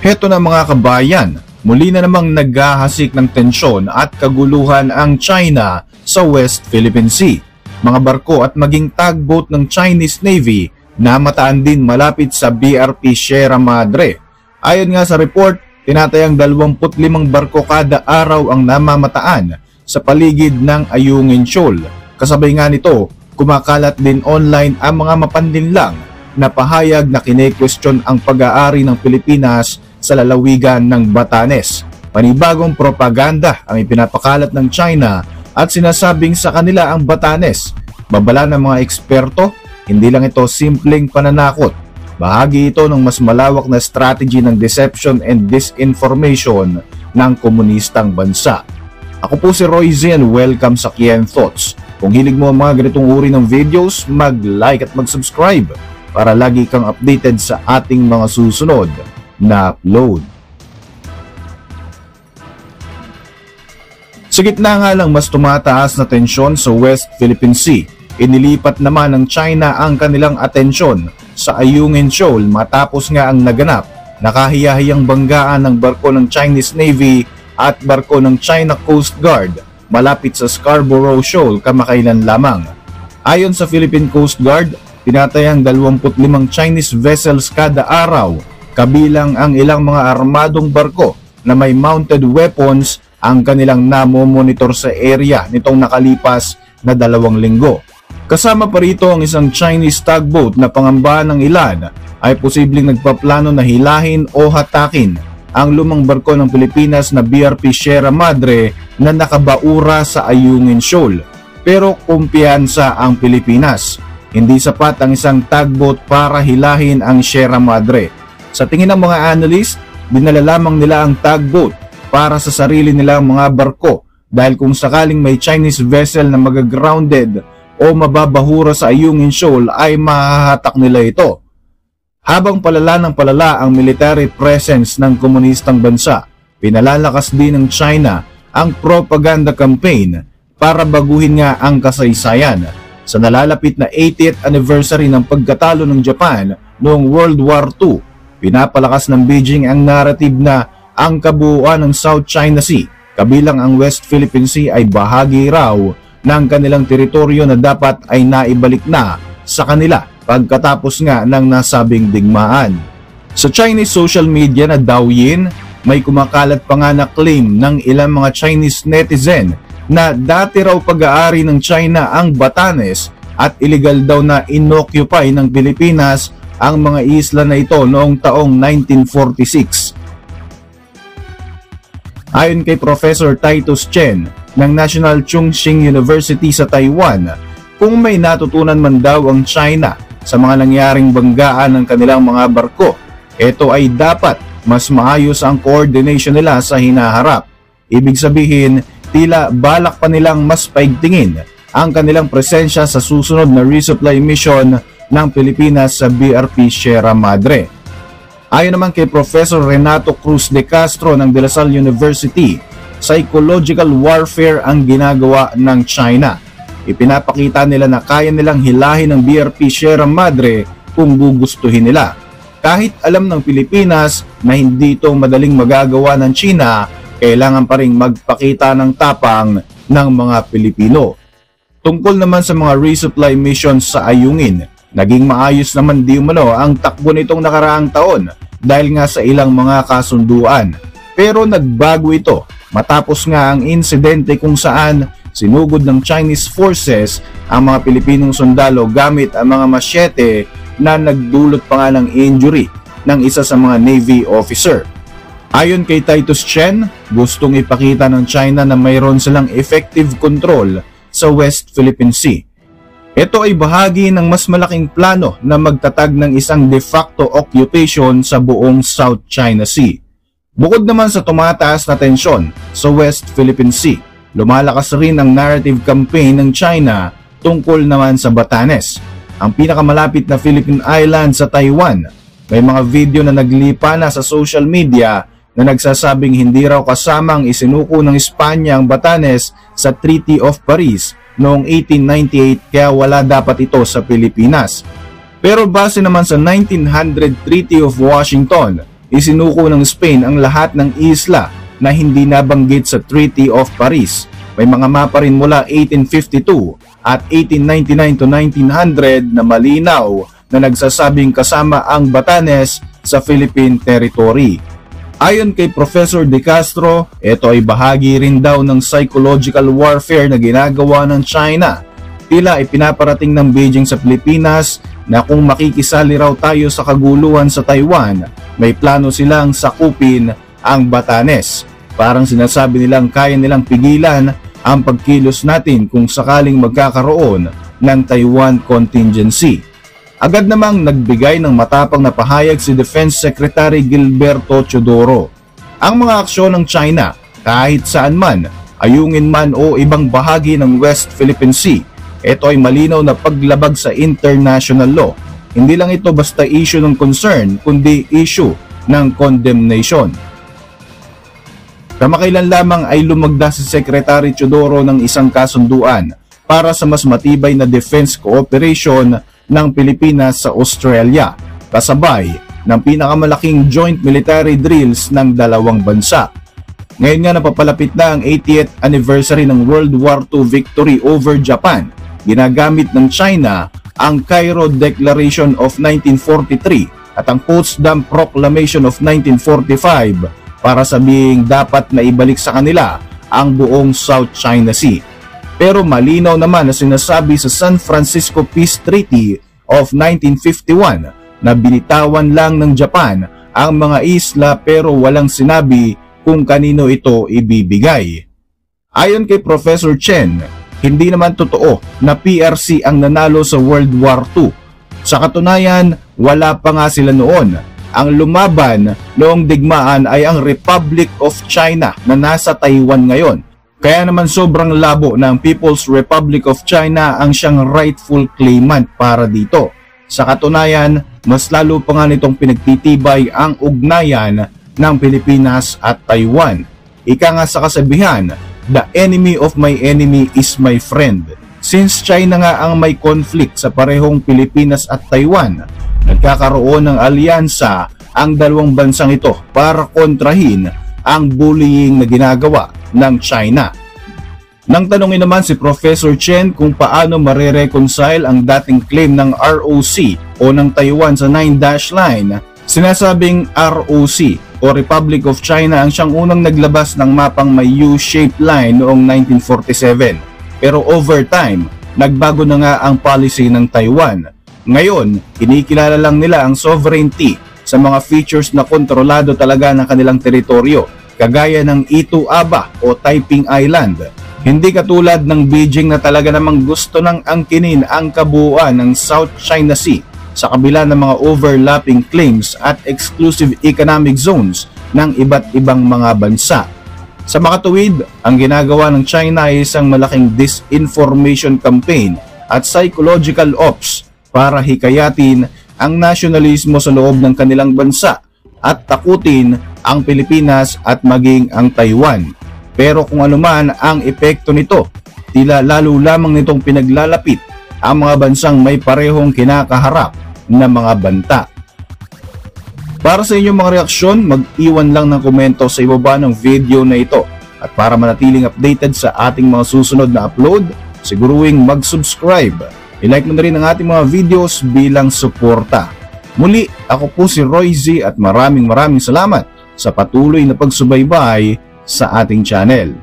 Heto na mga kabayan, muli na namang naghahasik ng tensyon at kaguluhan ang China sa West Philippine Sea. Mga barko at maging tugboat ng Chinese Navy na mataan din malapit sa BRP Sierra Madre. Ayon nga sa report, tinatayang 25 barko kada araw ang namamataan sa paligid ng Ayungin Shoal. Kasabay nga nito, kumakalat din online ang mga mapanlinlang na pahayag na kine-question ang pag-aari ng Pilipinas sa lalawigan ng Batanes. Panibagong propaganda ang ipinapakalat ng China at sinasabing sa kanila ang Batanes. Babala ng mga eksperto, hindi lang ito simpleng pananakot. Bahagi ito ng mas malawak na strategy ng deception and disinformation ng komunistang bansa. Ako po si Roy Z and welcome sa Kien Thoughts. Kung hilig mo ang mga ganitong uri ng videos, mag-like at mag-subscribe para lagi kang updated sa ating mga susunod na upload. Sa gitna nga lang mas tumataas na tensyon sa West Philippine Sea, inilipat naman ng China ang kanilang atensyon sa Ayungin Shoal matapos nga ang naganap na kahiyahiyang banggaan ng barko ng Chinese Navy at barko ng China Coast Guard malapit sa Scarborough Shoal kamakailan lamang. Ayon sa Philippine Coast Guard, tinatayang 25 Chinese vessels kada araw, kabilang ang ilang mga armadong barko na may mounted weapons ang kanilang namomonitor sa area nitong nakalipas na 2 linggo. Kasama pa rito ang isang Chinese tugboat na pangambahan ng ilan ay posibleng nagpaplano na hilahin o hatakin ang lumang barko ng Pilipinas na BRP Sierra Madre na nakabaura sa Ayungin Shoal. Pero kumpiyansa ang Pilipinas. Hindi sapat ang isang tugboat para hilahin ang Sierra Madre. Sa tingin ng mga analyst, dinala lamang nila ang tugboat para sa sarili nilang mga barko dahil kung sakaling may Chinese vessel na magagrounded o mababahura sa Ayungin Shoal ay mahahatak nila ito. Habang palala ng palala ang military presence ng komunistang bansa, pinalalakas din ng China ang propaganda campaign para baguhin nga ang kasaysayan. Sa nalalapit na 80th anniversary ng pagkatalo ng Japan noong World War II, pinapalakas ng Beijing ang narrative na ang kabuuan ng South China Sea, kabilang ang West Philippine Sea ay bahagi raw ng kanilang teritoryo na dapat ay naibalik na sa kanila pagkatapos nga ng nasabing digmaan. Sa Chinese social media na Douyin, may kumakalat pa nga na claim ng ilang mga Chinese netizen na dati raw pag-aari ng China ang Batanes at illegal daw na inoccupy ng Pilipinas ang mga isla na ito noong taong 1946. Ayon kay Professor Titus Chen ng National Chongqing University sa Taiwan, kung may natutunan man daw ang China sa mga nangyaring banggaan ng kanilang mga barko, ito ay dapat mas maayos ang coordination nila sa hinaharap. Ibig sabihin, tila balak pa nilang mas paigtingin ang kanilang presensya sa susunod na resupply mission ng Pilipinas sa BRP Sierra Madre. Ayon naman kay Professor Renato Cruz de Castro ng De La Salle University, psychological warfare ang ginagawa ng China. Ipinapakita nila na kaya nilang hilahin ang BRP Sierra Madre kung gugustuhin nila. Kahit alam ng Pilipinas na hindi ito madaling magagawa ng China, kailangan pa rin magpakita ng tapang ng mga Pilipino. Tungkol naman sa mga resupply missions sa Ayungin, naging maayos naman di umano ang takbo nitong nakaraang taon dahil nga sa ilang mga kasunduan. Pero nagbago ito matapos nga ang insidente kung saan sinugod ng Chinese forces ang mga Pilipinong sundalo gamit ang mga masyete na nagdulot pa nga ng injury ng isa sa mga Navy officer. Ayon kay Titus Chen, gustong ipakita ng China na mayroon silang effective control sa West Philippine Sea. Ito ay bahagi ng mas malaking plano na magtatag ng isang de facto occupation sa buong South China Sea. Bukod naman sa tumataas na tensyon sa West Philippine Sea, lumalakas rin ang narrative campaign ng China tungkol naman sa Batanes, ang pinakamalapit na Philippine island sa Taiwan. May mga video na naglipa na sa social media na nagsasabing hindi raw kasamang isinuko ng Espanya ang Batanes sa Treaty of Paris noong 1898 kaya wala dapat ito sa Pilipinas. Pero base naman sa 1900 Treaty of Washington, isinuko ng Spain ang lahat ng isla na hindi nabanggit sa Treaty of Paris. May mga mapa rin mula 1852 at 1899 to 1900 na malinaw na nagsasabing kasama ang Batanes sa Philippine territory. Ayon kay Professor De Castro, ito ay bahagi rin daw ng psychological warfare na ginagawa ng China. Tila ipinaparating ng Beijing sa Pilipinas na kung makikisali raw tayo sa kaguluhan sa Taiwan, may plano silang sakupin ang Batanes. Parang sinasabi nilang kaya nilang pigilan ang pagkilos natin kung sakaling magkakaroon ng Taiwan contingency. Agad namang nagbigay ng matapang na pahayag si Defense Secretary Gilberto Teodoro. Ang mga aksyon ng China kahit saan man, ayungin man o ibang bahagi ng West Philippine Sea, ito ay malinaw na paglabag sa international law. Hindi lang ito basta issue ng concern, kundi issue ng condemnation. Kamakailan lamang ay lumagda si Secretary Teodoro ng isang kasunduan para sa mas matibay na defense cooperation ng Pilipinas sa Australia, kasabay ng pinakamalaking joint military drills ng dalawang bansa. Ngayon nga napapalapit na ang 80th anniversary ng World War II victory over Japan. Ginagamit ng China ang Cairo Declaration of 1943 at ang Potsdam Proclamation of 1945 para sabihing dapat na ibalik sa kanila ang buong South China Sea. Pero malinaw naman na sinasabi sa San Francisco Peace Treaty of 1951 na binitawan lang ng Japan ang mga isla pero walang sinabi kung kanino ito ibibigay. Ayon kay Professor Chen, hindi naman totoo na PRC ang nanalo sa World War II. Sa katunayan, wala pa nga sila noon. Ang lumaban noong digmaan ay ang Republic of China na nasa Taiwan ngayon. Kaya naman sobrang labo ng People's Republic of China ang siyang rightful claimant para dito. Sa katunayan, mas lalo pa nga nitong pinagtitibay ang ugnayan ng Pilipinas at Taiwan. Ika nga sa kasabihan, the enemy of my enemy is my friend. Since China nga ang may conflict sa parehong Pilipinas at Taiwan, nagkakaroon ng alyansa ang dalawang bansang ito para kontrahin ang bullying na ginagawa ng China. Nang tanungin naman si Professor Chen kung paano mare-reconcile ang dating claim ng ROC o ng Taiwan sa 9-dash line, sinasabing ROC o Republic of China ang siyang unang naglabas ng mapang may U-shaped line noong 1947. Pero over time, nagbago na nga ang policy ng Taiwan. Ngayon, kinikilala lang nila ang sovereignty sa mga features na kontrolado talaga ng kanilang teritoryo, kagaya ng Itu Aba o Taiping Island. Hindi katulad ng Beijing na talaga namang gusto ng angkinin ang kabuuan ng South China Sea sa kabila ng mga overlapping claims at exclusive economic zones ng iba't ibang mga bansa. Sa makatuwid, ang ginagawa ng China ay isang malaking disinformation campaign at psychological ops para hikayatin ang nasyonalismo sa loob ng kanilang bansa at takutin ang Pilipinas at maging ang Taiwan. Pero kung ano man ang epekto nito, tila lalo lamang nitong pinaglalapit ang mga bansang may parehong kinakaharap na mga banta. Para sa inyong mga reaksyon, mag-iwan lang ng komento sa ibaba ng video na ito. At para manatiling updated sa ating mga susunod na upload, siguruhing mag-subscribe. I-like mo na rin ang ating mga videos bilang suporta. Muli, ako po si Roy Z at maraming salamat sa patuloy na pagsubaybay sa ating channel.